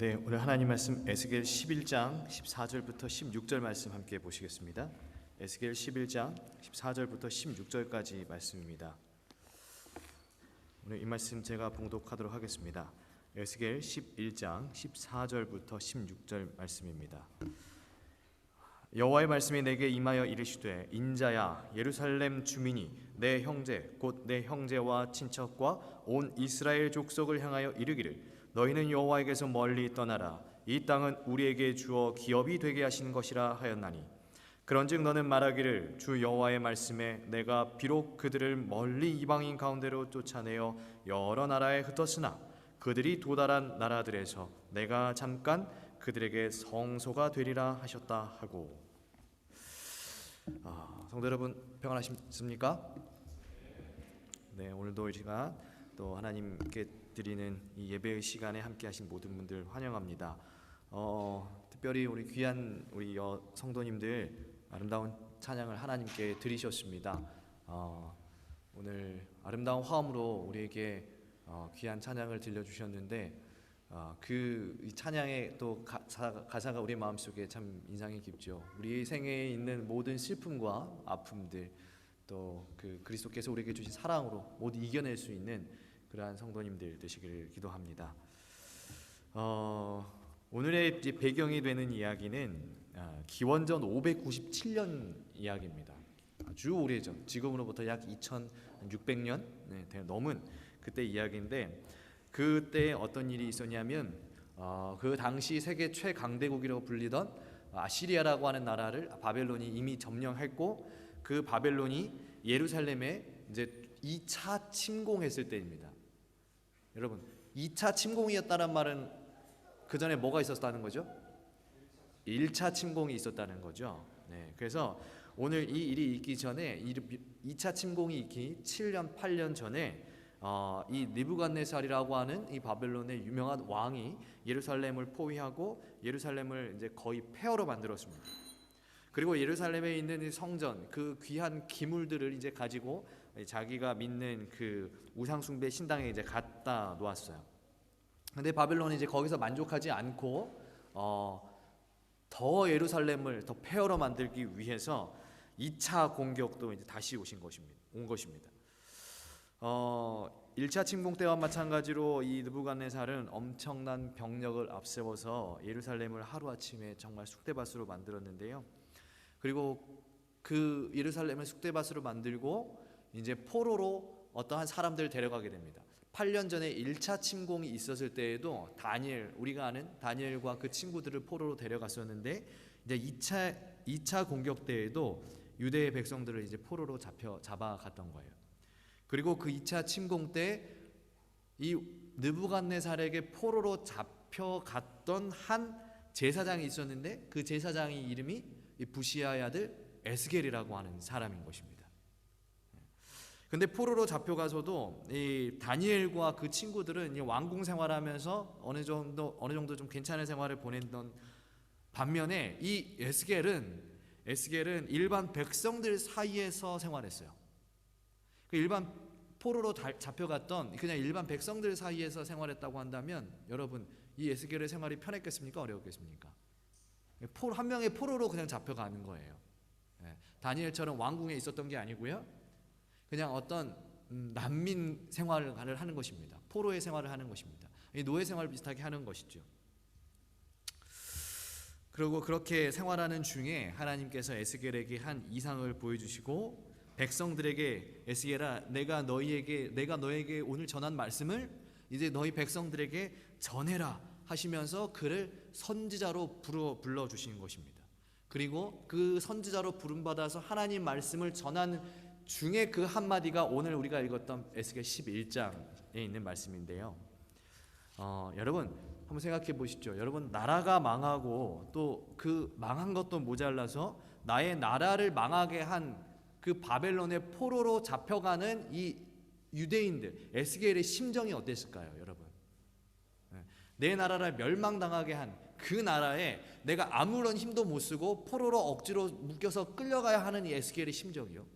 네, 오늘 하나님 말씀 에스겔 11장 14절부터 16절 말씀 함께 보시겠습니다. 에스겔 11장 14절부터 16절까지 말씀입니다. 오늘 이 말씀 제가 봉독하도록 하겠습니다. 에스겔 11장 14절부터 16절 말씀입니다. 여호와의 말씀이 내게 임하여 이르시되, 인자야, 예루살렘 주민이 내 형제 곧 내 형제와 친척과 온 이스라엘 족속을 향하여 이르기를, 너희는 여호와에게서 멀리 떠나라. 이 땅은 우리에게 주어 기업이 되게 하신 것이라 하였나니, 그런즉 너는 말하기를, 주 여호와의 말씀에 내가 비록 그들을 멀리 이방인 가운데로 쫓아내어 여러 나라에 흩었으나 그들이 도달한 나라들에서 내가 잠깐 그들에게 성소가 되리라 하셨다 하고. 성도 여러분, 평안하십니까? 네, 오늘도 이 시간 또 하나님께 드리는 이 예배의 시간에 함께 하신 모든 분들 환영합니다. 특별히 우리 귀한 우리 성도님들 아름다운 찬양을 하나님께 드리셨습니다. 오늘 아름다운 화음으로 우리에게 귀한 찬양을 들려주셨는데, 이 찬양의 또 가사가 우리 마음속에 참 인상이 깊죠. 우리 생애에 있는 모든 슬픔과 아픔들, 또 그 그리스도께서 우리에게 주신 사랑으로 모두 이겨낼 수 있는 그러한 성도님들 되시기를 기도합니다. 오늘의 배경이 되는 이야기는 기원전 597년 이야기입니다. 아주 오래전, 지금으로부터 약 2600년 넘은 그때 이야기인데, 그때 어떤 일이 있었냐면 그 당시 세계 최강대국이라고 불리던 아시리아라고 하는 나라를 바벨론이 이미 점령했고, 그 바벨론이 예루살렘에 이제 2차 침공했을 때입니다. 여러분, 2차 침공이었다는 말은 그 전에 뭐가 있었다는 거죠? 1차 침공이 있었다는 거죠. 네, 그래서 오늘 이 일이 있기 전에 2차 침공이 있기 7년 8년 전에 이 느부갓네살이라고 하는 이 바벨론의 유명한 왕이 예루살렘을 포위하고 예루살렘을 이제 거의 폐허로 만들었습니다. 그리고 예루살렘에 있는 이 성전, 그 귀한 기물들을 이제 가지고 자기가 믿는 그 우상숭배 신당에 이제 갖다 놓았어요. 근데 바벨론이 이제 거기서 만족하지 않고 더 예루살렘을 더 폐허로 만들기 위해서 2차 공격도 이제 다시 온 것입니다. 1차 침공 때와 마찬가지로 이 느부갓네살은 엄청난 병력을 앞세워서 예루살렘을 하루아침에 정말 쑥대밭으로 만들었는데요. 그리고 그 예루살렘을 쑥대밭으로 만들고 이제 포로로 어떠한 사람들을 데려가게 됩니다. 8년 전에 1차 침공이 있었을 때에도 우리가 아는 다니엘과 그 친구들을 포로로 데려갔었는데, 이제 2차 공격 때에도 유대의 백성들을 이제 포로로 잡아갔던 거예요. 그리고 그 2차 침공 때 이 느부갓네살에게 포로로 잡혀갔던 한 제사장이 있었는데, 그 제사장의 이름이 이 부시아의 아들 에스겔이라고 하는 사람인 것입니다. 근데 포로로 잡혀가서도 이 다니엘과 그 친구들은 이 왕궁 생활하면서 어느 정도 좀 괜찮은 생활을 보냈던 반면에 이 에스겔은 일반 백성들 사이에서 생활했어요. 그 일반 포로로 잡혀갔던 그냥 일반 백성들 사이에서 생활했다고 한다면, 여러분, 이 에스겔의 생활이 편했겠습니까? 어려웠겠습니까? 한 명의 포로로 그냥 잡혀가는 거예요. 다니엘처럼 왕궁에 있었던 게 아니고요, 그냥 어떤 난민 생활을 하는 것입니다. 포로의 생활을 하는 것입니다. 노예 생활 비슷하게 하는 것이죠. 그리고 그렇게 생활하는 중에 하나님께서 에스겔에게 한 이상을 보여주시고, 백성들에게, 에스겔아, 내가 너에게 오늘 전한 말씀을 이제 너희 백성들에게 전해라 하시면서 그를 선지자로 불러주신 것입니다. 그리고 그 선지자로 부름받아서 하나님 말씀을 전하는 중에 그 한마디가 오늘 우리가 읽었던 에스겔 11장에 있는 말씀인데요. 여러분, 한번 생각해 보시죠. 여러분, 나라가 망하고 또 그 망한 것도 모자라서 나의 나라를 망하게 한 그 바벨론의 포로로 잡혀가는 이 유대인들, 에스겔의 심정이 어땠을까요, 여러분? 내 나라를 멸망당하게 한 그 나라에 내가 아무런 힘도 못 쓰고 포로로 억지로 묶여서 끌려가야 하는 이 에스겔의 심정이요.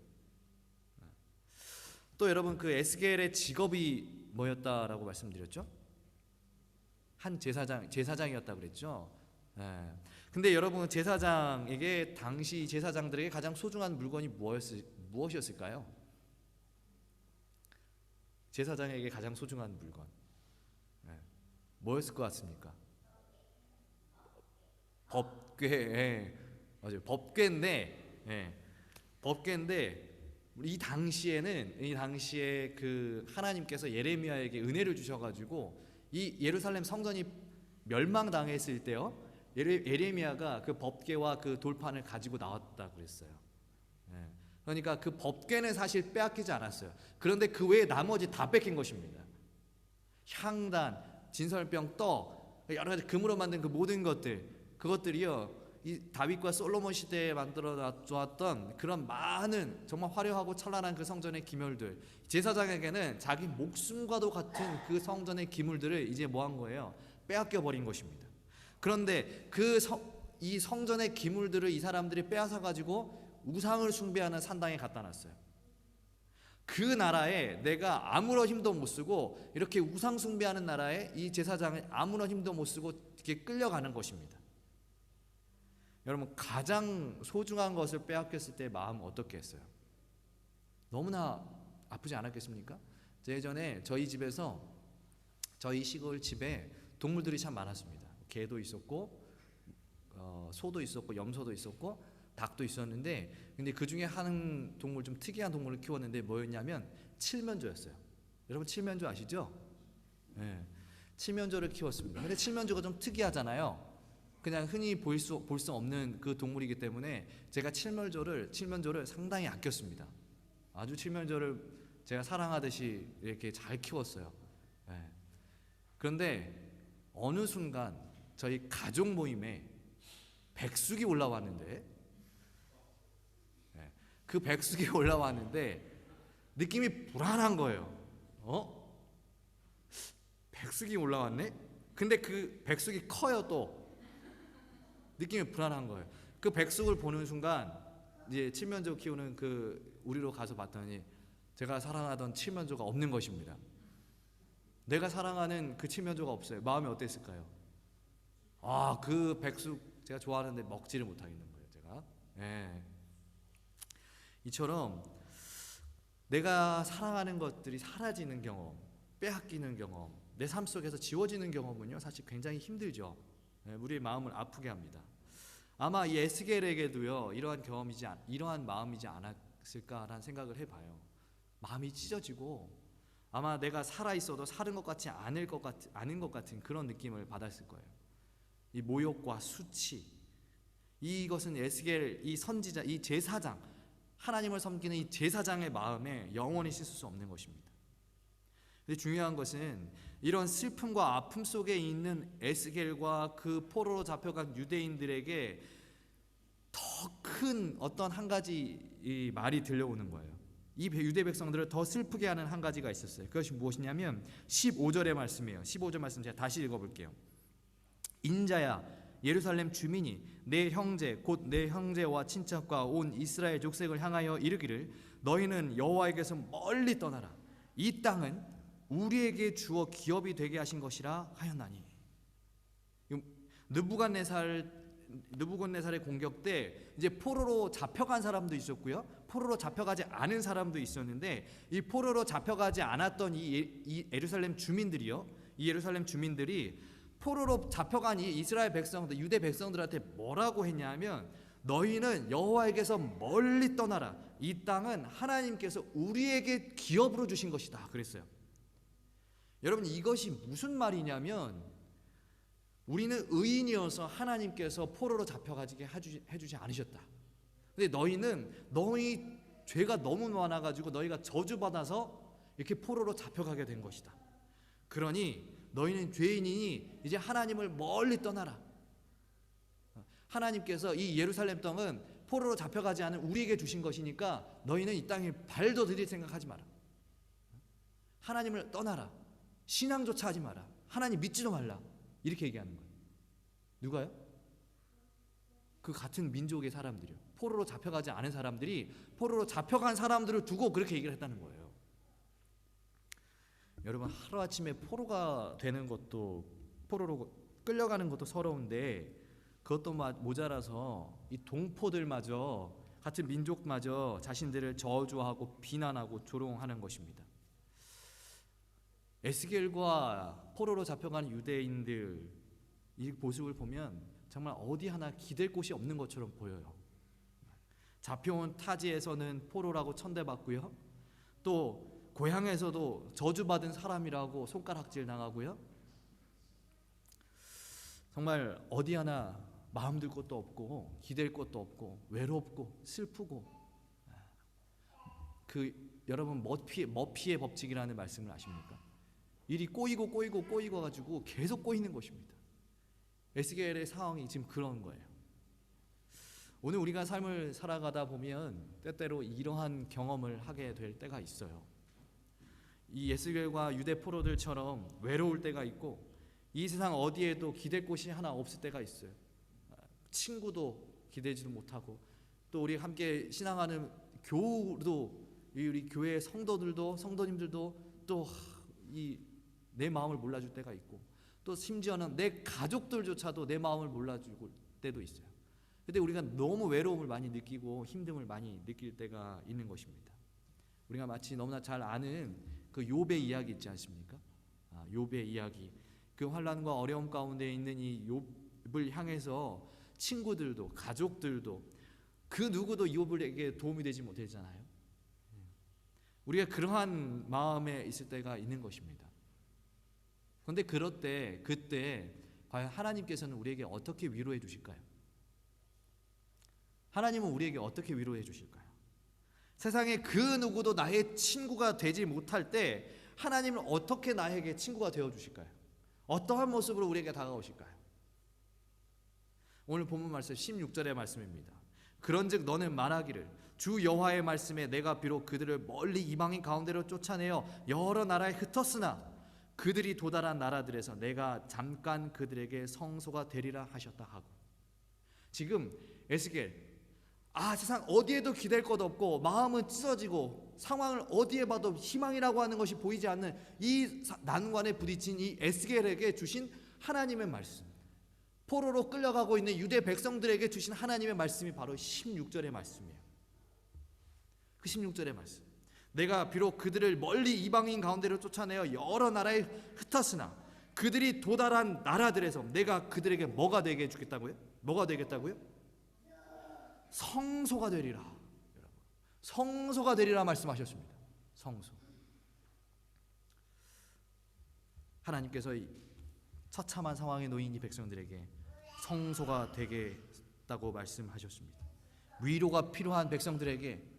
또 여러분, 그 에스겔의 직업이 뭐였다라고 말씀드렸죠? 한 제사장이었다 그랬죠. 예. 근데 여러분, 제사장에게, 당시 제사장들에게 가장 소중한 물건이 무엇이었을까요? 제사장에게 가장 소중한 물건, 예. 뭐였을 것 같습니까? 법궤. 예. 맞아요. 법궤인데, 예. 법궤인데 이 당시에 그 하나님께서 예레미야에게 은혜를 주셔가지고 이 예루살렘 성전이 멸망당했을 때요, 예레미야가 그 법궤와 그 돌판을 가지고 나왔다 그랬어요. 예. 그러니까 그 법궤는 사실 빼앗기지 않았어요. 그런데 그 외에 나머지 다 뺏긴 것입니다. 향단, 진설병, 떡, 여러 가지 금으로 만든 그 모든 그것들이요, 이 다윗과 솔로몬 시대에 만들어 놨던 그런 많은 정말 화려하고 찬란한 그 성전의 기물들, 제사장에게는 자기 목숨과도 같은 그 성전의 기물들을 이제 뭐 한 거예요? 빼앗겨 버린 것입니다. 그런데 이 성전의 기물들을 이 사람들이 빼앗아 가지고 우상을 숭배하는 산당에 갖다 놨어요. 그 나라에 내가 아무런 힘도 못 쓰고, 이렇게 우상 숭배하는 나라에 이 제사장을 아무런 힘도 못 쓰고 이렇게 끌려가는 것입니다. 여러분, 가장 소중한 것을 빼앗겼을 때 마음 어떻게 했어요? 너무나 아프지 않았겠습니까? 예전에 저희 집에서, 저희 시골 집에 동물들이 참 많았습니다. 개도 있었고, 소도 있었고, 염소도 있었고, 닭도 있었는데, 근데 그 중에 한 동물, 좀 특이한 동물을 키웠는데 뭐였냐면 칠면조였어요. 여러분, 칠면조 아시죠? 네. 칠면조를 키웠습니다. 근데 칠면조가 좀 특이하잖아요. 그냥 흔히 볼 수 없는 그 동물이기 때문에 제가 칠면조를 상당히 아꼈습니다. 아주 칠면조를 제가 사랑하듯이 이렇게 잘 키웠어요. 네. 그런데 어느 순간 저희 가족 모임에 백숙이 올라왔는데, 네, 그 백숙이 올라왔는데 느낌이 불안한 거예요. 백숙이 올라왔네? 근데 그 백숙이 커요. 또 느낌이 불안한 거예요. 그 백숙을 보는 순간 이제 칠면조 키우는 그 우리로 가서 봤더니 제가 사랑하던 칠면조가 없는 것입니다. 내가 사랑하는 그 칠면조가 없어요. 마음이 어땠을까요? 그 백숙 제가 좋아하는데 먹지를 못하겠는 거예요, 제가. 네. 이처럼 내가 사랑하는 것들이 사라지는 경험, 빼앗기는 경험, 내 삶 속에서 지워지는 경험은요, 사실 굉장히 힘들죠. 우리의 마음을 아프게 합니다. 아마 이 에스겔에게도요, 이러한 마음이지 않았을까라는 생각을 해봐요. 마음이 찢어지고 아마 내가 살아 있어도 사는 것 같지 않은 것 같은 그런 느낌을 받았을 거예요. 이 모욕과 수치, 이것은 에스겔, 이 선지자, 이 제사장, 하나님을 섬기는 이 제사장의 마음에 영원히 씻을 수 없는 것입니다. 근데 중요한 것은 이런 슬픔과 아픔 속에 있는 에스겔과 그 포로로 잡혀간 유대인들에게 더 큰 어떤 한 가지 이 말이 들려오는 거예요. 이 유대 백성들을 더 슬프게 하는 한 가지가 있었어요. 그것이 무엇이냐면 15절의 말씀이에요. 15절 말씀 제가 다시 읽어볼게요. 인자야, 예루살렘 주민이 내 형제 곧 내 형제와 친척과 온 이스라엘 족속을 향하여 이르기를 너희는 여호와에게서 멀리 떠나라. 이 땅은 우리에게 주어 기업이 되게 하신 것이라 하였나니. 느부갓네살의 공격 때 이제 포로로 잡혀간 사람도 있었고요, 포로로 잡혀가지 않은 사람도 있었는데, 이 포로로 잡혀가지 않았던 이 예루살렘 주민들이요, 이 예루살렘 주민들이 포로로 잡혀간 이 이스라엘 백성들, 유대 백성들한테 뭐라고 했냐면 너희는 여호와에게서 멀리 떠나라. 이 땅은 하나님께서 우리에게 기업으로 주신 것이다 그랬어요. 여러분, 이것이 무슨 말이냐면 우리는 의인이어서 하나님께서 포로로 잡혀가게 해주지 않으셨다. 근데 너희 죄가 너무 많아가지고 너희가 저주받아서 이렇게 포로로 잡혀가게 된 것이다. 그러니 너희는 죄인이니 이제 하나님을 멀리 떠나라. 하나님께서 이 예루살렘 땅은 포로로 잡혀가지 않은 우리에게 주신 것이니까 너희는 이 땅에 발도 들일 생각하지 마라. 하나님을 떠나라. 신앙조차 하지 마라. 하나님 믿지도 말라. 이렇게 얘기하는 거예요. 누가요? 그 같은 민족의 사람들이요, 포로로 잡혀가지 않은 사람들이 포로로 잡혀간 사람들을 두고 그렇게 얘기를 했다는 거예요. 여러분, 하루아침에 포로가 되는 것도 포로로 끌려가는 것도 서러운데 그것도 모자라서 이 동포들마저 같은 민족마저 자신들을 저주하고 비난하고 조롱하는 것입니다. 에스겔과 포로로 잡혀가는 유대인들 이 모습을 보면 정말 어디 하나 기댈 곳이 없는 것처럼 보여요. 잡혀온 타지에서는 포로라고 천대받고요. 또 고향에서도 저주받은 사람이라고 손가락질 당하고요. 정말 어디 하나 마음 들 곳도 없고 기댈 곳도 없고 외롭고 슬프고 여러분 머피의 법칙이라는 말씀을 아십니까? 일이 꼬이고 가지고 계속 꼬이는 것입니다. 에스겔의 상황이 지금 그런 거예요. 오늘 우리가 삶을 살아가다 보면 때때로 이러한 경험을 하게 될 때가 있어요. 이 에스겔과 유대 포로들처럼 외로울 때가 있고 이 세상 어디에도 기댈 곳이 하나 없을 때가 있어요. 친구도 기대지도 못하고 또 우리 함께 신앙하는 교우도 우리 교회 성도님들도 또 내 마음을 몰라줄 때가 있고 또 심지어는 내 가족들조차도 내 마음을 몰라줄 때도 있어요. 근데 우리가 너무 외로움을 많이 느끼고 힘듦을 많이 느낄 때가 있는 것입니다. 우리가 마치 너무나 잘 아는 그 욥의 이야기 있지 않습니까? 욥의 이야기. 그 환난과 어려움 가운데 있는 이 욥을 향해서 친구들도 가족들도 그 누구도 욥에게 도움이 되지 못했잖아요. 우리가 그러한 마음에 있을 때가 있는 것입니다. 그런데 그때 과연 하나님께서는 우리에게 어떻게 위로해 주실까요? 하나님은 우리에게 어떻게 위로해 주실까요? 세상에 그 누구도 나의 친구가 되지 못할 때 하나님은 어떻게 나에게 친구가 되어 주실까요? 어떠한 모습으로 우리에게 다가오실까요? 오늘 본문 말씀 16절의 말씀입니다. 그런즉 너는 말하기를 주 여호와의 말씀에 내가 비록 그들을 멀리 이방인 가운데로 쫓아내어 여러 나라에 흩었으나 그들이 도달한 나라들에서 내가 잠깐 그들에게 성소가 되리라 하셨다 하고, 지금 에스겔 세상 어디에도 기댈 것 없고 마음은 찢어지고 상황을 어디에 봐도 희망이라고 하는 것이 보이지 않는 이 난관에 부딪힌 이 에스겔에게 주신 하나님의 말씀, 포로로 끌려가고 있는 유대 백성들에게 주신 하나님의 말씀이 바로 16절의 말씀이에요. 그 16절의 말씀, 내가 비록 그들을 멀리 이방인 가운데로 쫓아내어 여러 나라에 흩었으나 그들이 도달한 나라들에서 내가 그들에게 뭐가 되게 해주겠다고요? 뭐가 되겠다고요? 성소가 되리라. 여러분, 성소가 되리라 말씀하셨습니다. 성소. 하나님께서 이 처참한 상황에 놓인 이 백성들에게 성소가 되겠다고 말씀하셨습니다. 위로가 필요한 백성들에게,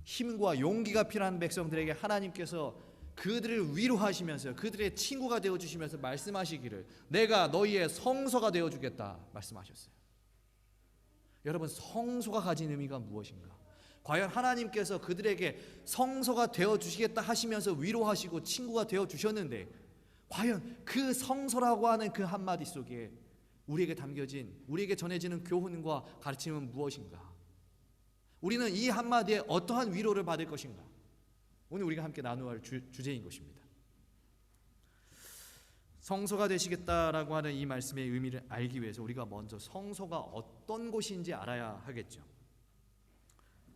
힘과 용기가 필요한 백성들에게 하나님께서 그들을 위로하시면서 그들의 친구가 되어주시면서 말씀하시기를 내가 너희의 성소가 되어주겠다 말씀하셨어요. 여러분, 성소가 가진 의미가 무엇인가? 과연 하나님께서 그들에게 성소가 되어주시겠다 하시면서 위로하시고 친구가 되어주셨는데 과연 그 성소라고 하는 그 한마디 속에 우리에게 담겨진, 우리에게 전해지는 교훈과 가르침은 무엇인가? 우리는 이 한마디에 어떠한 위로를 받을 것인가? 오늘 우리가 함께 나누어야 할 주제인 것입니다. 성소가 되시겠다라고 하는 이 말씀의 의미를 알기 위해서 우리가 먼저 성소가 어떤 곳인지 알아야 하겠죠.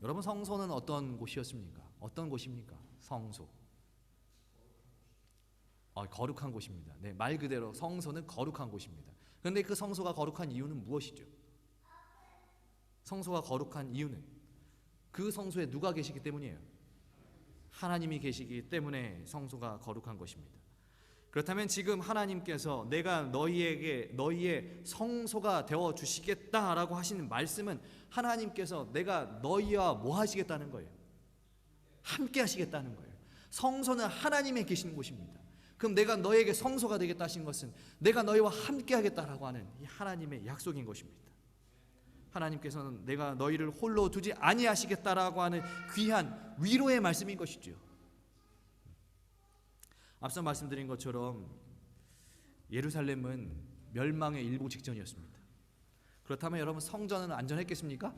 여러분, 성소는 어떤 곳이었습니까? 어떤 곳입니까? 성소. 거룩한 곳입니다. 네, 말 그대로 성소는 거룩한 곳입니다. 그런데 그 성소가 거룩한 이유는 무엇이죠? 성소가 거룩한 이유는 그 성소에 누가 계시기 때문이에요? 하나님이 계시기 때문에 성소가 거룩한 것입니다. 그렇다면 지금 하나님께서 내가 너희의 성소가 되어 주시겠다라고 하시는 말씀은 하나님께서 내가 너희와 뭐 하시겠다는 거예요? 함께 하시겠다는 거예요. 성소는 하나님이 계시는 곳입니다. 그럼 내가 너에게 성소가 되겠다 하신 것은 내가 너희와 함께 하겠다라고 하는 이 하나님의 약속인 것입니다. 하나님께서는 내가 너희를 홀로 두지 아니하시겠다라고 하는 귀한 위로의 말씀인 것이죠. 앞서 말씀드린 것처럼 예루살렘은 멸망의 일보 직전이었습니다. 그렇다면 여러분, 성전은 안전했겠습니까?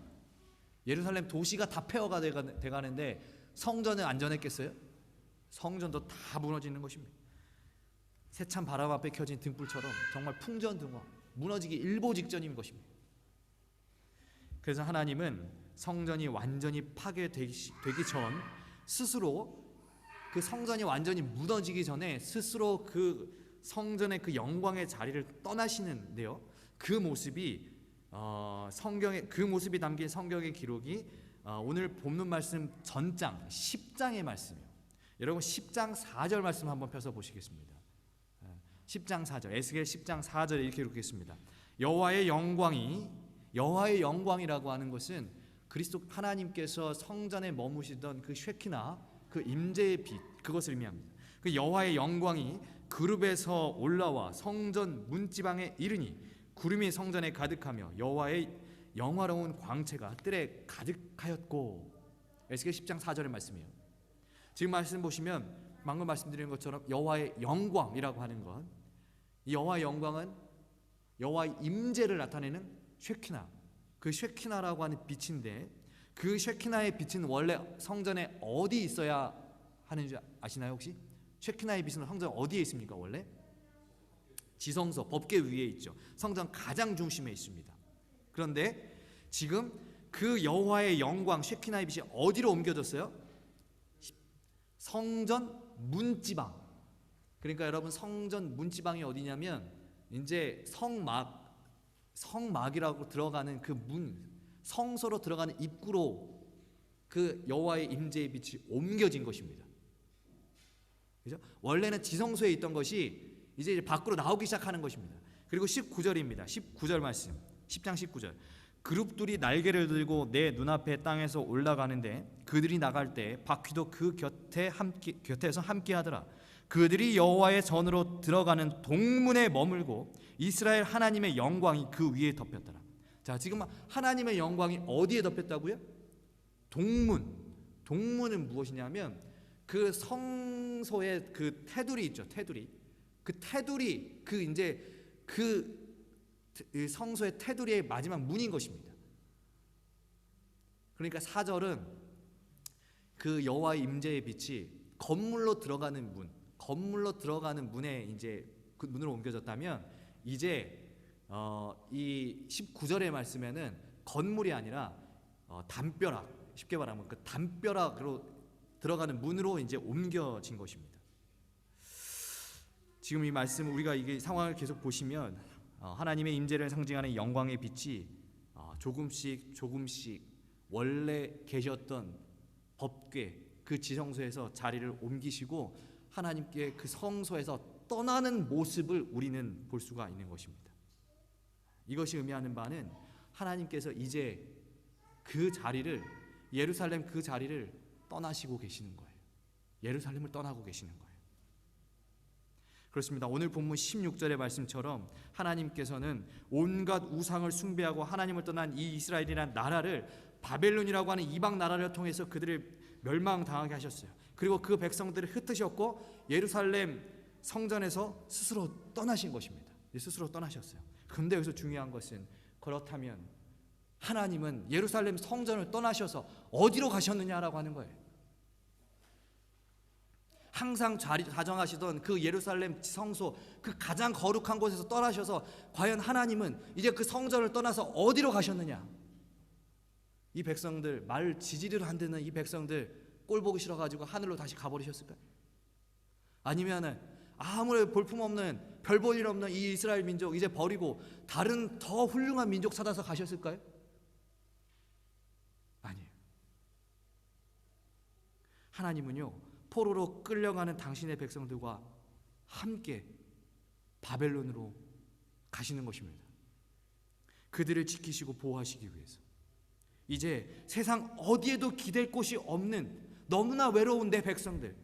예루살렘 도시가 다 폐허가 돼가는데 성전은 안전했겠어요? 성전도 다 무너지는 것입니다. 세찬 바람 앞에 켜진 등불처럼 정말 풍전등화, 무너지기 일보 직전인 것입니다. 그래서 하나님은 성전이 완전히 파괴되기 전 스스로, 그 성전이 완전히 무너지기 전에 스스로 그 성전의 그 영광의 자리를 떠나시는데요. 그 모습이 그 모습이 담긴 성경의 기록이 오늘 본문 말씀 전장 10장의 말씀이에요. 여러분 10장 4절 말씀 한번 펴서 보시겠습니다. 10장 4절, 에스겔 10장 4절에 이렇게 기록했습니다. 여호와의 영광이라고 하는 것은 그리스도 하나님께서 성전에 머무시던 그 쉐키나, 그 임재의 빛, 그것을 의미합니다. 그 여호와의 영광이 그룹에서 올라와 성전 문지방에 이르니 구름이 성전에 가득하며 여호와의 영화로운 광채가 뜰에 가득하였고. 에스겔 10장 4절의 말씀이에요. 지금 말씀 보시면 방금 말씀드린 것처럼 여호와의 영광이라고 하는 것, 이 여호와의 영광은 여호와의 임재를 나타내는 쉐키나, 그 쉐키나라고 하는 빛인데, 그 쉐키나의 빛은 원래 성전에 어디 있어야 하는지 아시나요 혹시? 쉐키나의 빛은 성전 어디에 있습니까? 원래 지성소, 법궤 위에 있죠. 성전 가장 중심에 있습니다. 그런데 지금 그 여호와의 영광 쉐키나의 빛이 어디로 옮겨졌어요? 성전 문지방. 그러니까 여러분 성전 문지방이 어디냐면 이제 성막이라고 들어가는 그 문, 성소로 들어가는 입구로 그 여호와의 임재의 빛이 옮겨진 것입니다. 그죠? 원래는 지성소에 있던 것이 이제 밖으로 나오기 시작하는 것입니다. 그리고 19절입니다. 19절 말씀. 10장 19절. 그룹들이 날개를 들고 내 눈앞에 땅에서 올라가는데 그들이 나갈 때 바퀴도 그 곁에서 함께 하더라. 그들이 여호와의 전으로 들어가는 동문에 머물고 이스라엘 하나님의 영광이 그 위에 덮였더라. 자, 지금 하나님의 영광이 어디에 덮였다고요? 동문. 동문은 무엇이냐면 그 성소의 그 테두리 있죠. 테두리. 그 테두리, 그 이제 그 성소의 테두리의 마지막 문인 것입니다. 그러니까 4절은 그 여호와의 임재의 빛이 건물로 들어가는 문에 이제 그 문으로 옮겨졌다면, 이제 이 19절의 말씀에는 건물이 아니라 담벼락, 쉽게 말하면 그 담벼락으로 들어가는 문으로 이제 옮겨진 것입니다. 지금 이 말씀, 우리가 이게 상황을 계속 보시면 하나님의 임재를 상징하는 영광의 빛이 조금씩 원래 계셨던 법궤, 그 지성소에서 자리를 옮기시고 하나님께 그 성소에서 떠나는 모습을 우리는 볼 수가 있는 것입니다. 이것이 의미하는 바는 하나님께서 이제 그 자리를, 예루살렘 그 자리를 떠나시고 계시는 거예요. 예루살렘을 떠나고 계시는 거예요. 그렇습니다. 오늘 본문 16절의 말씀처럼 하나님께서는 온갖 우상을 숭배하고 하나님을 떠난 이 이스라엘이라는 나라를, 바벨론이라고 하는 이방 나라를 통해서 그들을 멸망당하게 하셨어요. 그리고 그 백성들을 흩으셨고 예루살렘 성전에서 스스로 떠나신 것입니다. 스스로 떠나셨어요. 그런데 여기서 중요한 것은, 그렇다면 하나님은 예루살렘 성전을 떠나셔서 어디로 가셨느냐라고 하는 거예요. 항상 다정하시던 그 예루살렘 성소, 그 가장 거룩한 곳에서 떠나셔서 과연 하나님은 이제 그 성전을 떠나서 어디로 가셨느냐? 이 백성들, 말 지지를 안 듣는 이 백성들 꼴 보기 싫어가지고 하늘로 다시 가버리셨을까요? 아니면은 아무리 볼품없는, 별 볼 일 없는 이 이스라엘 민족 이제 버리고 다른 더 훌륭한 민족 찾아서 가셨을까요? 아니에요. 하나님은요, 포로로 끌려가는 당신의 백성들과 함께 바벨론으로 가시는 것입니다. 그들을 지키시고 보호하시기 위해서. 이제 세상 어디에도 기댈 곳이 없는 너무나 외로운 내 백성들,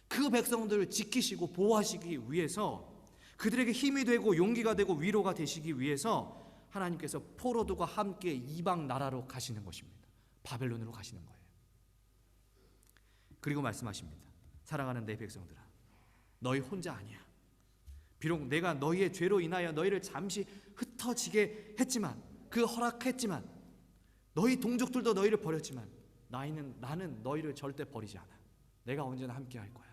그 백성들을 지키시고 보호하시기 위해서, 그들에게 힘이 되고 용기가 되고 위로가 되시기 위해서 하나님께서 포로들과 함께 이방 나라로 가시는 것입니다. 바벨론으로 가시는 거예요. 그리고 말씀하십니다. 사랑하는 내 백성들아, 너희 혼자 아니야. 비록 내가 너희의 죄로 인하여 너희를 잠시 흩어지게 했지만, 그 허락했지만, 너희 동족들도 너희를 버렸지만 나는 너희를 절대 버리지 않아. 내가 언제나 함께 할 거야.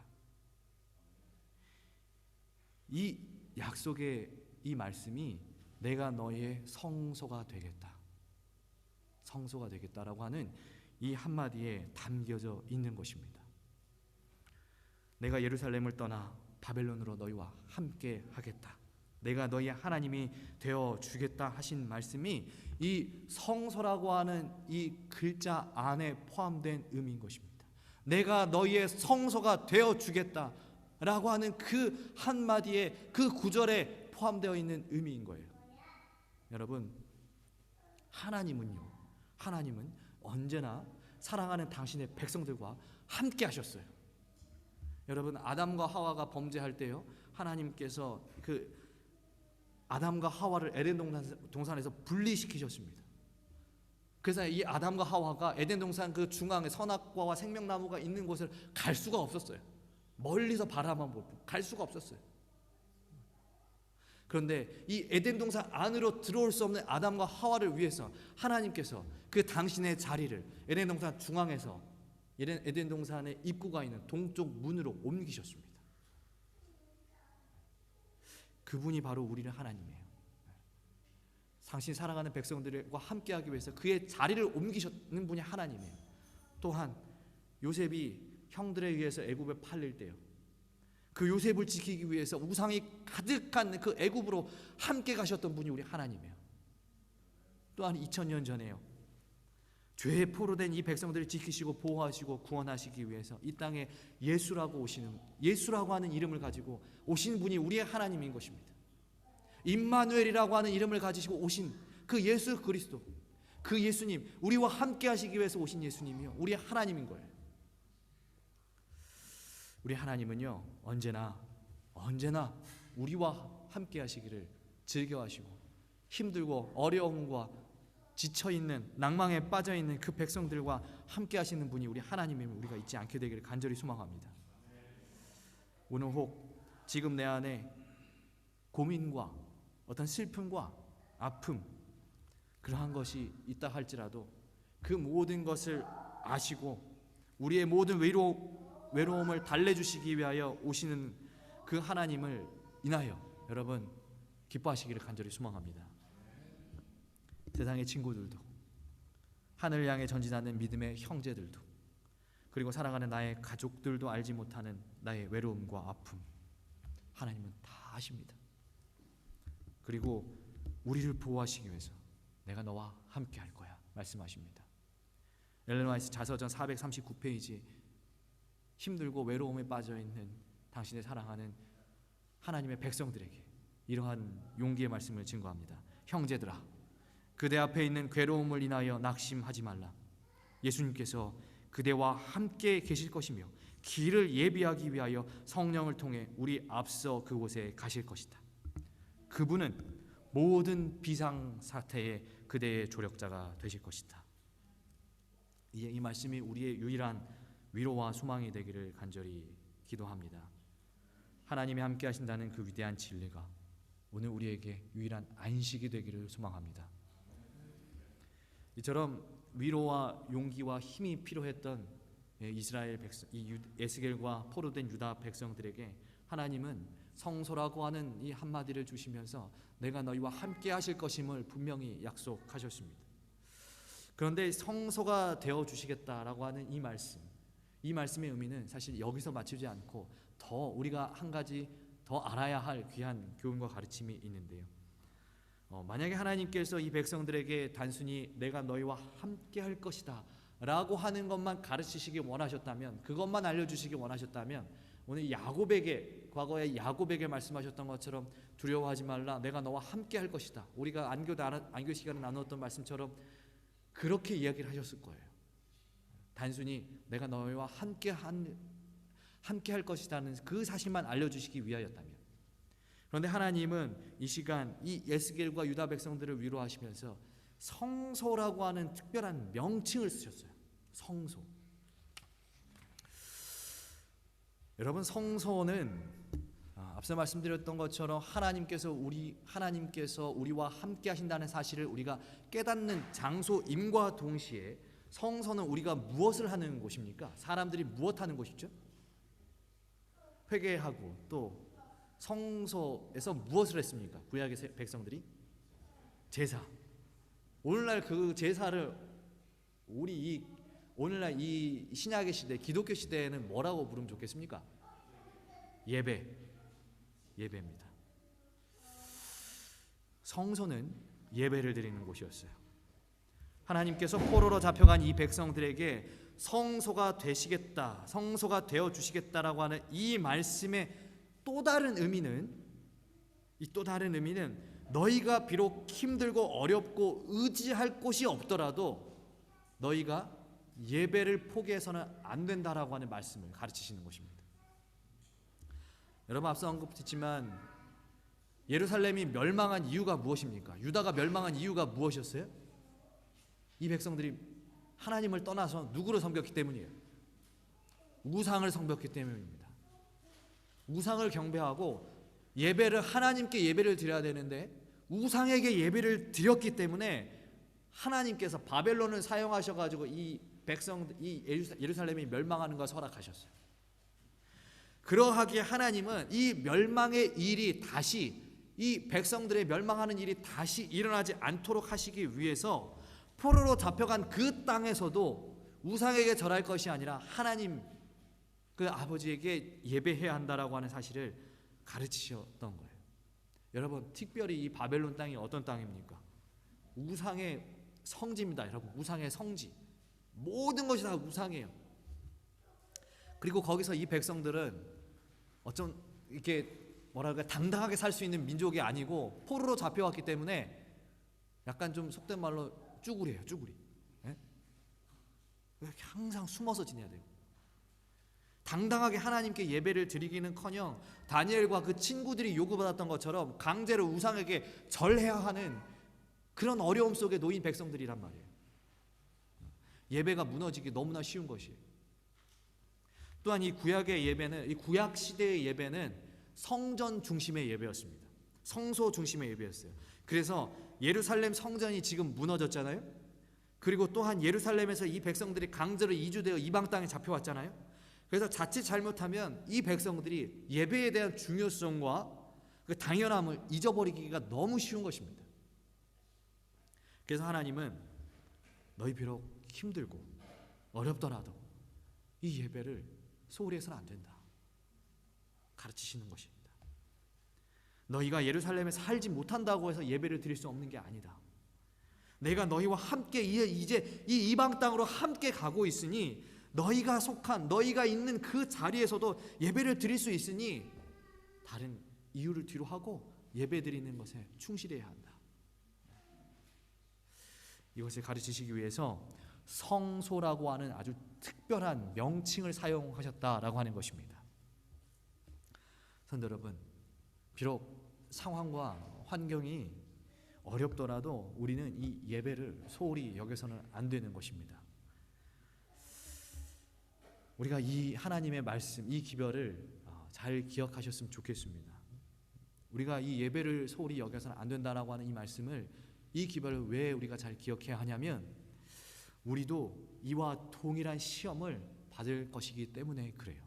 이 약속의 이 말씀이 내가 너의 성소가 되겠다, 성소가 되겠다라고 하는 이 한마디에 담겨져 있는 것입니다. 내가 예루살렘을 떠나 바벨론으로 너희와 함께 하겠다, 내가 너희의 하나님이 되어 주겠다 하신 말씀이 이 성소라고 하는 이 글자 안에 포함된 의미인 것입니다. 내가 너희의 성소가 되어 주겠다라고 하는 그 한마디에, 그 구절에 포함되어 있는 의미인 거예요. 여러분, 하나님은 언제나 사랑하는 당신의 백성들과 함께 하셨어요. 여러분, 아담과 하와가 범죄할 때요, 하나님께서 그 아담과 하와를 에덴 동산에서 분리시키셨습니다. 그래서 이 아담과 하와가 에덴 동산 그 중앙에 선악과와 생명나무가 있는 곳을 갈 수가 없었어요. 멀리서 바라만 보고 갈 수가 없었어요. 그런데 이 에덴 동산 안으로 들어올 수 없는 아담과 하와를 위해서 하나님께서 그 당신의 자리를 에덴 동산 중앙에서 에덴 동산의 입구가 있는 동쪽 문으로 옮기셨습니다. 그분이 바로 우리는 하나님이에요. 당신 사랑하는 백성들과 함께하기 위해서 그의 자리를 옮기셨는 분이 하나님이에요. 또한 요셉이 형들에 의해서 애굽에 팔릴 때요, 그 요셉을 지키기 위해서 우상이 가득한 그 애굽으로 함께 가셨던 분이 우리 하나님이에요. 또한 2000년 전에요, 죄에 포로된 이 백성들을 지키시고 보호하시고 구원하시기 위해서 이 땅에 예수라고 하는 이름을 가지고 오신 분이 우리의 하나님인 것입니다. 임마누엘이라고 하는 이름을 가지시고 오신 그 예수 그리스도, 그 예수님, 우리와 함께 하시기 위해서 오신 예수님이요, 우리의 하나님인 거예요. 우리 하나님은요, 언제나 우리와 함께 하시기를 즐겨하시고, 힘들고 어려움과 지쳐있는, 낭망에 빠져있는 그 백성들과 함께 하시는 분이 우리 하나님임을 우리가 잊지 않게 되기를 간절히 소망합니다. 오늘 혹 지금 내 안에 고민과 어떤 슬픔과 아픔, 그러한 것이 있다 할지라도 그 모든 것을 아시고 우리의 모든 외로움을 달래주시기 위하여 오시는 그 하나님을 인하여 여러분 기뻐하시기를 간절히 소망합니다. 세상의 친구들도, 하늘 향해 전진하는 믿음의 형제들도, 그리고 사랑하는 나의 가족들도 알지 못하는 나의 외로움과 아픔, 하나님은 다 아십니다. 그리고 우리를 보호하시기 위해서 내가 너와 함께 할 거야 말씀하십니다. 엘렌 화이트 자서전 439페이지, 힘들고 외로움에 빠져있는 당신의 사랑하는 하나님의 백성들에게 이러한 용기의 말씀을 증거합니다. 형제들아, 그대 앞에 있는 괴로움을 인하여 낙심하지 말라. 예수님께서 그대와 함께 계실 것이며 길을 예비하기 위하여 성령을 통해 우리 앞서 그곳에 가실 것이다. 그분은 모든 비상사태에 그대의 조력자가 되실 것이다. 이 말씀이 우리의 유일한 위로와 소망이 되기를 간절히 기도합니다. 하나님이 함께 하신다는 그 위대한 진리가 오늘 우리에게 유일한 안식이 되기를 소망합니다. 이처럼 위로와 용기와 힘이 필요했던 이스라엘 백성, 이 에스겔과 포로된 유다 백성들에게 하나님은 성소라고 하는 이 한마디를 주시면서 내가 너희와 함께 하실 것임을 분명히 약속하셨습니다. 그런데 성소가 되어 주시겠다라고 하는 이 말씀의 의미는 사실 여기서 맞추지 않고 더 우리가 한 가지 더 알아야 할 귀한 교훈과 가르침이 있는데요. 만약에 하나님께서 이 백성들에게 단순히 내가 너희와 함께 할 것이다 라고 하는 것만 가르치시기 원하셨다면, 그것만 알려주시기 원하셨다면, 오늘 과거에 야곱에게 말씀하셨던 것처럼 두려워하지 말라, 내가 너와 함께 할 것이다, 우리가 안교 시간에 나누었던 말씀처럼 그렇게 이야기를 하셨을 거예요. 단순히 내가 너희와 함께 할 것이라는 그 사실만 알려주시기 위하였다면. 그런데 하나님은 이 시간 이 에스겔과 유다 백성들을 위로하시면서 성소라고 하는 특별한 명칭을 쓰셨어요. 성소. 여러분, 성소는 앞서 말씀드렸던 것처럼 하나님께서 우리와 함께 하신다는 사실을 우리가 깨닫는 장소임과 동시에 성소는 우리가 무엇을 하는 곳입니까? 사람들이 무엇 하는 곳이죠? 회개하고 또 성소에서 무엇을 했습니까? 구약의 백성들이 제사. 오늘날 그 제사를 오늘날 이 신약의 시대, 기독교 시대에는 뭐라고 부르면 좋겠습니까? 예배입니다. 성소는 예배를 드리는 곳이었어요. 하나님께서 포로로 잡혀간 이 백성들에게 성소가 되시겠다, 성소가 되어 주시겠다라고 하는 이 말씀의 또 다른 의미는 너희가 비록 힘들고 어렵고 의지할 곳이 없더라도 너희가 예배를 포기해서는 안 된다라고 하는 말씀을 가르치시는 것입니다. 여러분, 앞서 언급했지만 예루살렘이 멸망한 이유가 무엇입니까? 유다가 멸망한 이유가 무엇이었어요? 이 백성들이 하나님을 떠나서 누구를 섬겼기 때문이에요. 우상을 섬겼기 때문입니다. 우상을 경배하고 예배를 하나님께 예배를 드려야 되는데 우상에게 예배를 드렸기 때문에 하나님께서 바벨론을 사용하셔가지고 이 예루살렘이 멸망하는 것을 허락하셨어요. 그러하기에 하나님은 이 멸망의 일이 다시, 이 백성들의 멸망하는 일이 다시 일어나지 않도록 하시기 위해서 포로로 잡혀간 그 땅에서도 우상에게 절할 것이 아니라 하나님 그 아버지에게 예배해야 한다라고 하는 사실을 가르치셨던 거예요. 여러분, 특별히 이 바벨론 땅이 어떤 땅입니까? 우상의 성지입니다. 여러분, 우상의 성지. 모든 것이 다 우상이에요. 그리고 거기서 이 백성들은 어쩜 이렇게 당당하게 살 수 있는 민족이 아니고 포로로 잡혀왔기 때문에 약간 좀 속된 말로 쭈구리예요. 쭈구리. 예? 항상 숨어서 지내야 돼요. 당당하게 하나님께 예배를 드리기는커녕 다니엘과 그 친구들이 요구받았던 것처럼 강제로 우상에게 절해야 하는 그런 어려움 속에 놓인 백성들이란 말이에요. 예배가 무너지기 너무나 쉬운 것이에요. 또한 이 구약의 예배는, 이 구약 시대의 예배는 성전 중심의 예배였습니다. 성소 중심의 예배였어요. 그래서 예루살렘 성전이 지금 무너졌잖아요. 그리고 또한 예루살렘에서 이 백성들이 강제로 이주되어 이방 땅에 잡혀왔잖아요. 그래서 자칫 잘못하면 이 백성들이 예배에 대한 중요성과 그 당연함을 잊어버리기가 너무 쉬운 것입니다. 그래서 하나님은 너희 비록 힘들고 어렵더라도 이 예배를 소홀히 해서는 안 된다 가르치시는 것입니다. 너희가 예루살렘에 살지 못한다고 해서 예배를 드릴 수 없는 게 아니다. 내가 너희와 함께 이제 이 이방 땅으로 함께 가고 있으니 너희가 있는 그 자리에서도 예배를 드릴 수 있으니 다른 이유를 뒤로 하고 예배 드리는 것에 충실해야 한다. 이것을 가르치시기 위해서 성소라고 하는 아주 특별한 명칭을 사용하셨다라고 하는 것입니다. 성도 여러분, 비록 상황과 환경이 어렵더라도 우리는 이 예배를 소홀히 여겨서는 안 되는 것입니다. 우리가 이 하나님의 말씀, 이 기별을 잘 기억하셨으면 좋겠습니다. 우리가 이 예배를 소홀히 여겨서는 안 된다라고 하는 이 말씀을, 이 기별을 왜 우리가 잘 기억해야 하냐면 우리도 이와 동일한 시험을 받을 것이기 때문에 그래요.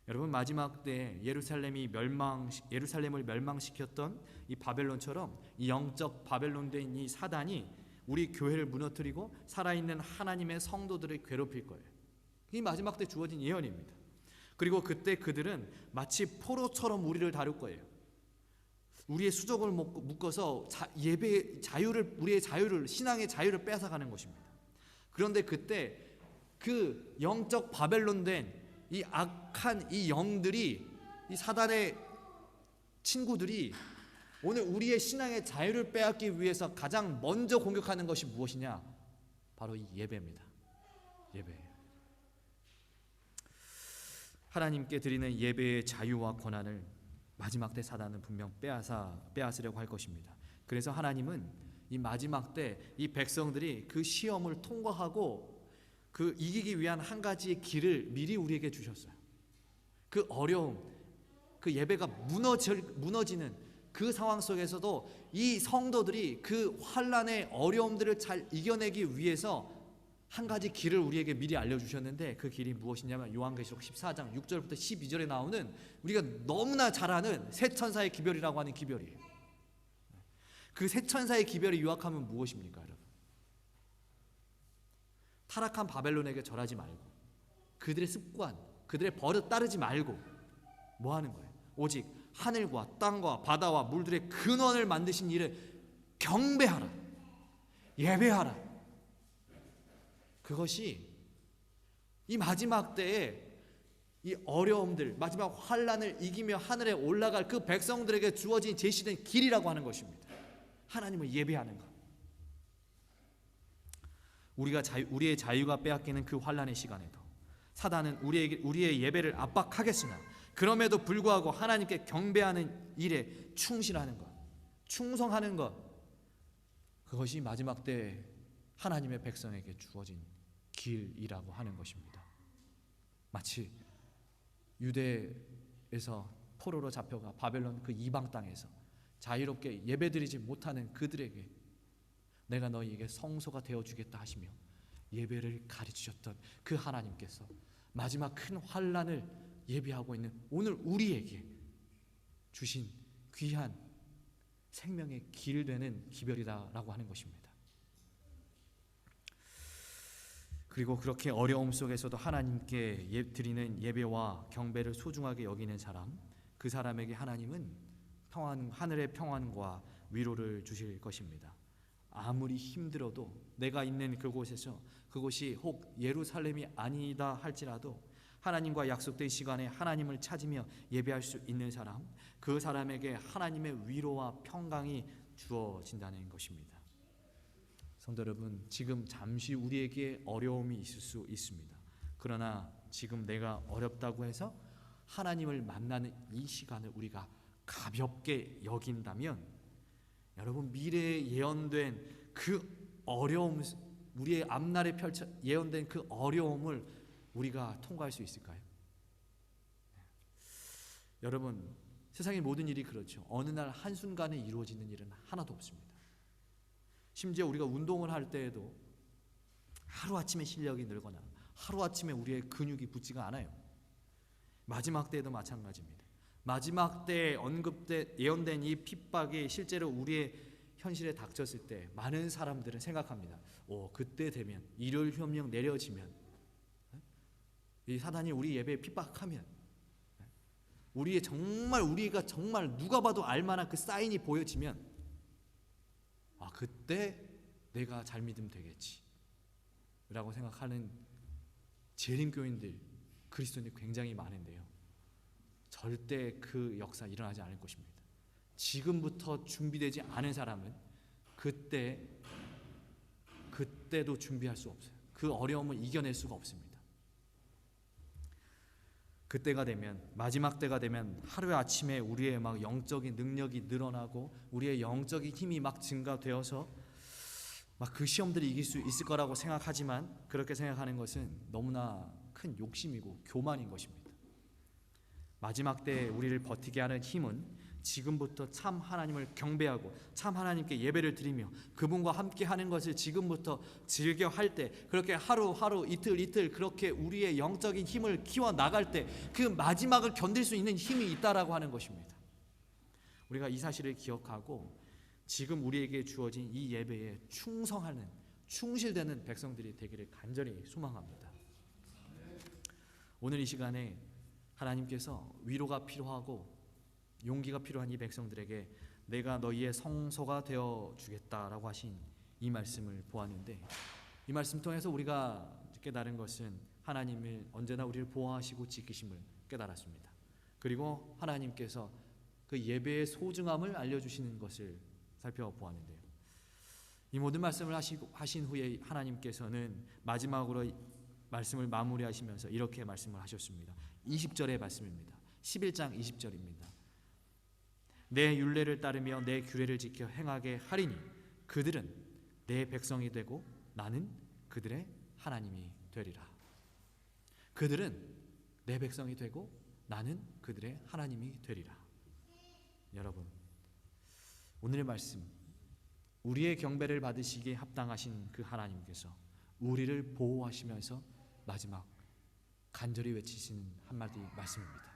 여러분, 마지막 때 예루살렘을 멸망시켰던 이 바벨론처럼 이 영적 바벨론 된 이 사단이 우리 교회를 무너뜨리고 살아있는 하나님의 성도들을 괴롭힐 거예요. 이 마지막 때 주어진 예언입니다. 그리고 그때 그들은 마치 포로처럼 우리를 다룰 거예요. 우리의 수족을 묶어서 우리의 자유를, 신앙의 자유를 빼앗아가는 것입니다. 그런데 그때 그 영적 바벨론 된 이 악한 이 영들이, 이 사단의 친구들이 오늘 우리의 신앙의 자유를 빼앗기 위해서 가장 먼저 공격하는 것이 무엇이냐? 바로 이 예배입니다. 예배예요. 하나님께 드리는 예배의 자유와 권한을 마지막 때 사단은 분명 빼앗으려고 할 것입니다. 그래서 하나님은 이 마지막 때 이 백성들이 그 시험을 통과하고 그 이기기 위한 한 가지의 길을 미리 우리에게 주셨어요. 그 어려움, 그 예배가 무너지는 그 상황 속에서도 이 성도들이 그 환난의 어려움들을 잘 이겨내기 위해서 한 가지 길을 우리에게 미리 알려주셨는데 그 길이 무엇이냐면 요한계시록 14장 6절부터 12절에 나오는 우리가 너무나 잘 아는 세 천사의 기별이라고 하는 기별이에요. 그 세 천사의 기별이 요약하면 무엇입니까, 여러분? 타락한 바벨론에게 절하지 말고, 그들의 습관, 그들의 버릇 따르지 말고 뭐 하는 거예요? 오직 하늘과 땅과 바다와 물들의 근원을 만드신 이를 경배하라, 예배하라. 그것이 이 마지막 때에 이 어려움들, 마지막 환난을 이기며 하늘에 올라갈 그 백성들에게 주어진 제시된 길이라고 하는 것입니다. 하나님을 예배하는 것. 우리의 자유가 빼앗기는 그 환난의 시간에도 사단은 우리의 예배를 압박하겠으나 그럼에도 불구하고 하나님께 경배하는 일에 충실하는 것, 충성하는 것, 그것이 마지막 때 하나님의 백성에게 주어진 길이라고 하는 것입니다. 마치 유대에서 포로로 잡혀가 바벨론 그 이방 땅에서 자유롭게 예배드리지 못하는 그들에게 내가 너희에게 성소가 되어주겠다 하시며 예배를 가르치셨던 그 하나님께서 마지막 큰 환난을 예비하고 있는 오늘 우리에게 주신 귀한 생명의 길 되는 기별이다라고 하는 것입니다. 그리고 그렇게 어려움 속에서도 하나님께 드리는 예배와 경배를 소중하게 여기는 사람, 그 사람에게 하나님은 하늘의 평안과 위로를 주실 것입니다. 아무리 힘들어도 내가 있는 그곳에서, 그곳이 혹 예루살렘이 아니다 할지라도 하나님과 약속된 시간에 하나님을 찾으며 예배할 수 있는 사람, 그 사람에게 하나님의 위로와 평강이 주어진다는 것입니다. 성도 여러분, 지금 잠시 우리에게 어려움이 있을 수 있습니다. 그러나 지금 내가 어렵다고 해서 하나님을 만나는 이 시간을 우리가 가볍게 여긴다면, 여러분, 미래에 예언된 그 어려움, 우리의 앞날에 예언된 그 어려움을 우리가 통과할 수 있을까요? 여러분, 세상의 모든 일이 그렇죠. 어느 날 한순간에 이루어지는 일은 하나도 없습니다. 심지어 우리가 운동을 할 때에도 하루아침에 실력이 늘거나 하루아침에 우리의 근육이 붙지가 않아요. 마지막 때에도 마찬가지입니다. 마지막 때에 예언된 이 핍박이 실제로 우리의 현실에 닥쳤을 때 많은 사람들은 생각합니다. 그때 되면, 일요일혁명 내려지면, 이 사단이 우리 예배에 핍박하면, 우리가 정말 누가 봐도 알만한 그 사인이 보여지면, 그때 내가 잘 믿으면 되겠지 라고 생각하는 재림교인들, 그리스도인들이 굉장히 많은데요, 절대 그 역사 일어나지 않을 것입니다. 지금부터 준비되지 않은 사람은 그때도 준비할 수 없어요. 그 어려움을 이겨낼 수가 없습니다. 그때가 되면, 마지막 때가 되면 하루아침에 우리의 막 영적인 능력이 늘어나고 우리의 영적인 힘이 막 증가되어서 막 그 시험들을 이길 수 있을 거라고 생각하지만, 그렇게 생각하는 것은 너무나 큰 욕심이고 교만인 것입니다. 마지막 때에 우리를 버티게 하는 힘은 지금부터 참 하나님을 경배하고 참 하나님께 예배를 드리며 그분과 함께 하는 것을 지금부터 즐겨 할 때, 그렇게 하루하루 이틀 그렇게 우리의 영적인 힘을 키워 나갈 때 그 마지막을 견딜 수 있는 힘이 있다라고 하는 것입니다. 우리가 이 사실을 기억하고 지금 우리에게 주어진 이 예배에 충실되는 백성들이 되기를 간절히 소망합니다. 오늘 이 시간에 하나님께서 위로가 필요하고 용기가 필요한 이 백성들에게 내가 너희의 성소가 되어 주겠다라고 하신 이 말씀을 보았는데, 이 말씀 통해서 우리가 깨달은 것은 하나님을 언제나 우리를 보호하시고 지키심을 깨달았습니다. 그리고 하나님께서 그 예배의 소중함을 알려주시는 것을 살펴보았는데요, 이 모든 말씀을 하신 후에 하나님께서는 마지막으로 말씀을 마무리하시면서 이렇게 말씀을 하셨습니다. 20절의 말씀입니다. 11장 20절입니다. 내 율례를 따르며 내 규례를 지켜 행하게 하리니 그들은 내 백성이 되고 나는 그들의 하나님이 되리라. 그들은 내 백성이 되고 나는 그들의 하나님이 되리라. 여러분, 오늘의 말씀, 우리의 경배를 받으시기에 합당하신 그 하나님께서 우리를 보호하시면서 마지막 간절히 외치시는 한마디 말씀입니다.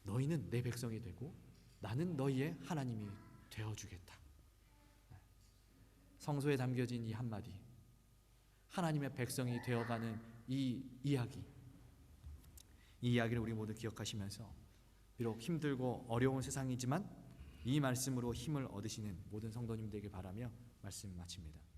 너희는 내 백성이 되고 나는 너희의 하나님이 되어주겠다. 성소에 담겨진 이 한마디, 하나님의 백성이 되어가는 이 이야기를 우리 모두 기억하시면서 비록 힘들고 어려운 세상이지만 이 말씀으로 힘을 얻으시는 모든 성도님들에게 바라며 말씀 마칩니다.